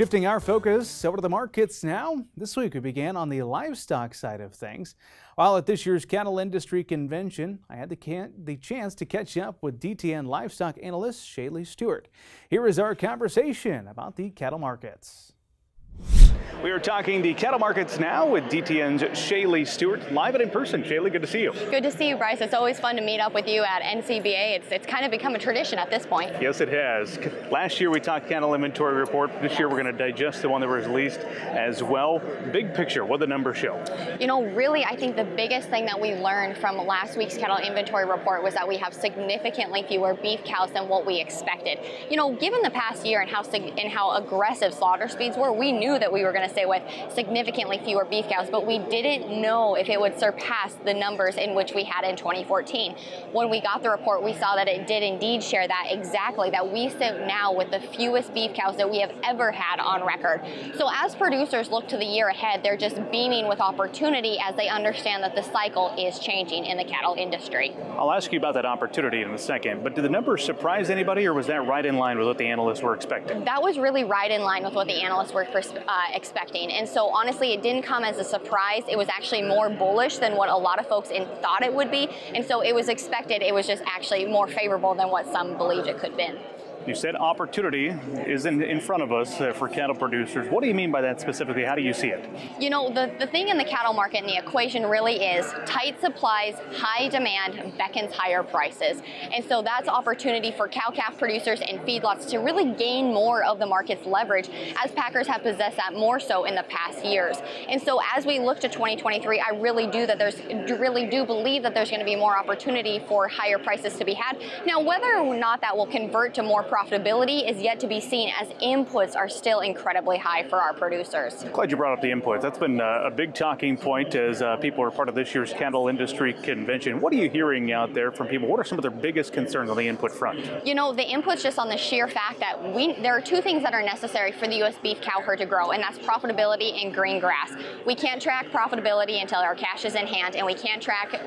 Shifting our focus over to the markets now. This week we began on the livestock side of things. While at this year's Cattle Industry Convention, I had the chance to catch up with DTN livestock analyst Shaylee Stewart. Here is our conversation about the cattle markets. We are talking the cattle markets now with DTN's Shaylee Stewart, live and in person. Shaylee, good to see you. Good to see you, Bryce. It's always fun to meet up with you at NCBA. It's kind of become a tradition at this point. Yes, it has. Last year we talked cattle inventory report. This year we're going to digest the one that was released as well. Big picture, what the numbers show? You know, really, I think the biggest thing that we learned from last week's cattle inventory report was that we have significantly fewer beef cows than what we expected. You know, given the past year and how aggressive slaughter speeds were, we knew that we were going to stay with significantly fewer beef cows, but we didn't know if it would surpass the numbers in which we had in 2014. When we got the report, we saw that it did indeed share that exactly, that we sit now with the fewest beef cows that we have ever had on record. So as producers look to the year ahead, they're just beaming with opportunity as they understand that the cycle is changing in the cattle industry. I'll ask you about that opportunity in a second, but did the numbers surprise anybody, or was that right in line with what the analysts were expecting? That was really right in line with what the analysts were expecting. And so honestly, it didn't come as a surprise. It was actually more bullish than what a lot of folks thought it would be. And so it was expected. It was just actually more favorable than what some believed it could have been. You said opportunity is in front of us for cattle producers. What do you mean by that specifically? How do you see it? You know, the thing in the cattle market and the equation really is tight supplies, high demand beckons higher prices. And so that's opportunity for cow-calf producers and feedlots to really gain more of the market's leverage, as packers have possessed that more so in the past years. And so as we look to 2023, I really do believe that there's going to be more opportunity for higher prices to be had. Now, whether or not that will convert to more profitability is yet to be seen, as inputs are still incredibly high for our producers. Glad you brought up the inputs. That's been a big talking point as people are part of this year's Cattle Industry Convention. What are you hearing out there from people? What are some of their biggest concerns on the input front? You know, the inputs just on the sheer fact that there are two things that are necessary for the U.S. beef cow herd to grow, and that's profitability and green grass. We can't track profitability until our cash is in hand, and we can't track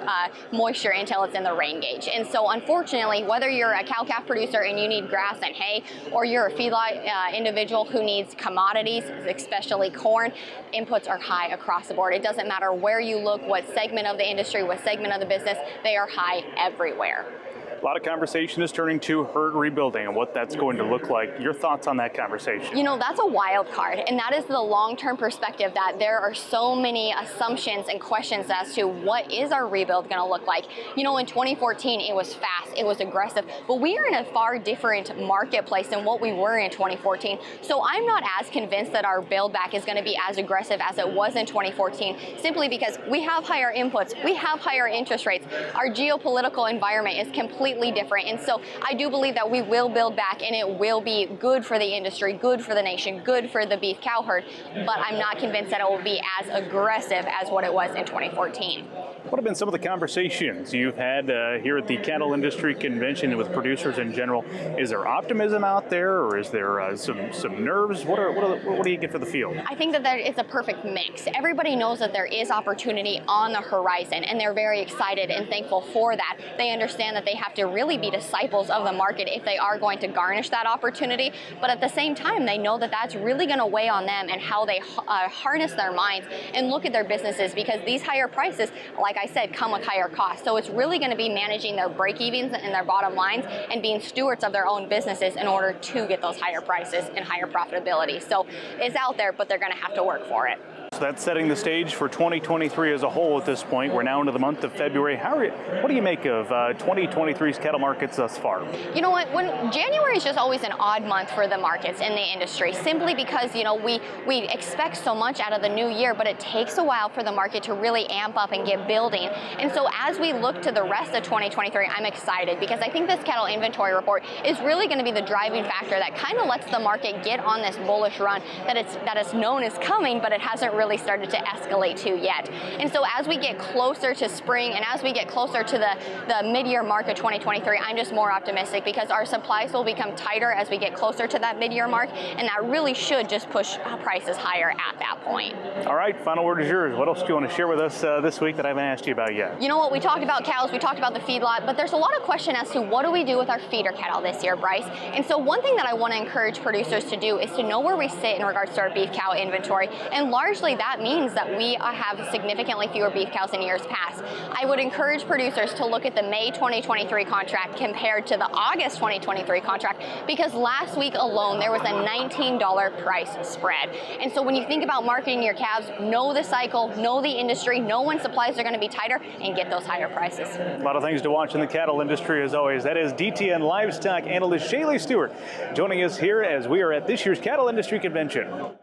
moisture until it's in the rain gauge. And so unfortunately, whether you're a cow-calf producer and you need grass and hay, or you're a feedlot individual who needs commodities, especially corn, inputs are high across the board. It doesn't matter where you look, what segment of the industry, what segment of the business, they are high everywhere. A lot of conversation is turning to herd rebuilding and what that's going to look like. Your thoughts on that conversation? You know, that's a wild card, and that is the long-term perspective, that there are so many assumptions and questions as to what is our rebuild going to look like. You know, in 2014, it was fast, it was aggressive, but we are in a far different marketplace than what we were in 2014. So I'm not as convinced that our build back is going to be as aggressive as it was in 2014, simply because we have higher inputs, we have higher interest rates, our geopolitical environment is completely different. And so I do believe that we will build back, and it will be good for the industry, good for the nation, good for the beef cow herd, but I'm not convinced that it will be as aggressive as what it was in 2014. What have been some of the conversations you've had here at the Cattle Industry Convention with producers in general? Is there optimism out there, or is there some nerves? What do you get for the field? I think that it's a perfect mix. Everybody knows that there is opportunity on the horizon, and they're very excited and thankful for that. They understand that they have to really be disciples of the market if they are going to garnish that opportunity, but at the same time, they know that that's really going to weigh on them and how they harness their minds and look at their businesses, because these higher prices, like I said, come with higher costs. So it's really going to be managing their break-evens and their bottom lines and being stewards of their own businesses in order to get those higher prices and higher profitability. So it's out there, but they're going to have to work for it. So that's setting the stage for 2023 as a whole at this point. We're now into the month of February. What do you make of 2023's cattle markets thus far? You know what? January is just always an odd month for the markets in the industry, simply because, you know, we expect so much out of the new year, but it takes a while for the market to really amp up and get building. And so as we look to the rest of 2023, I'm excited, because I think this cattle inventory report is really going to be the driving factor that kind of lets the market get on this bullish run that it's known is coming, but it hasn't really really started to escalate to yet. And so as we get closer to spring and as we get closer to the mid-year mark of 2023, I'm just more optimistic because our supplies will become tighter as we get closer to that mid-year mark, and that really should just push prices higher at that point. All right, final word is yours. What else do you want to share with us this week that I haven't asked you about yet? You know what, we talked about cows, we talked about the feedlot, but there's a lot of question as to what do we do with our feeder cattle this year, Bryce? And so one thing that I want to encourage producers to do is to know where we sit in regards to our beef cow inventory, and largely that means that we have significantly fewer beef cows in years past. I would encourage producers to look at the May 2023 contract compared to the August 2023 contract, because last week alone there was a $19 price spread. And so when you think about marketing your calves, know the cycle, know the industry, know when supplies are going to be tighter, and get those higher prices. A lot of things to watch in the cattle industry as always. That is DTN livestock analyst Shaylee Stewart joining us here as we are at this year's Cattle Industry Convention.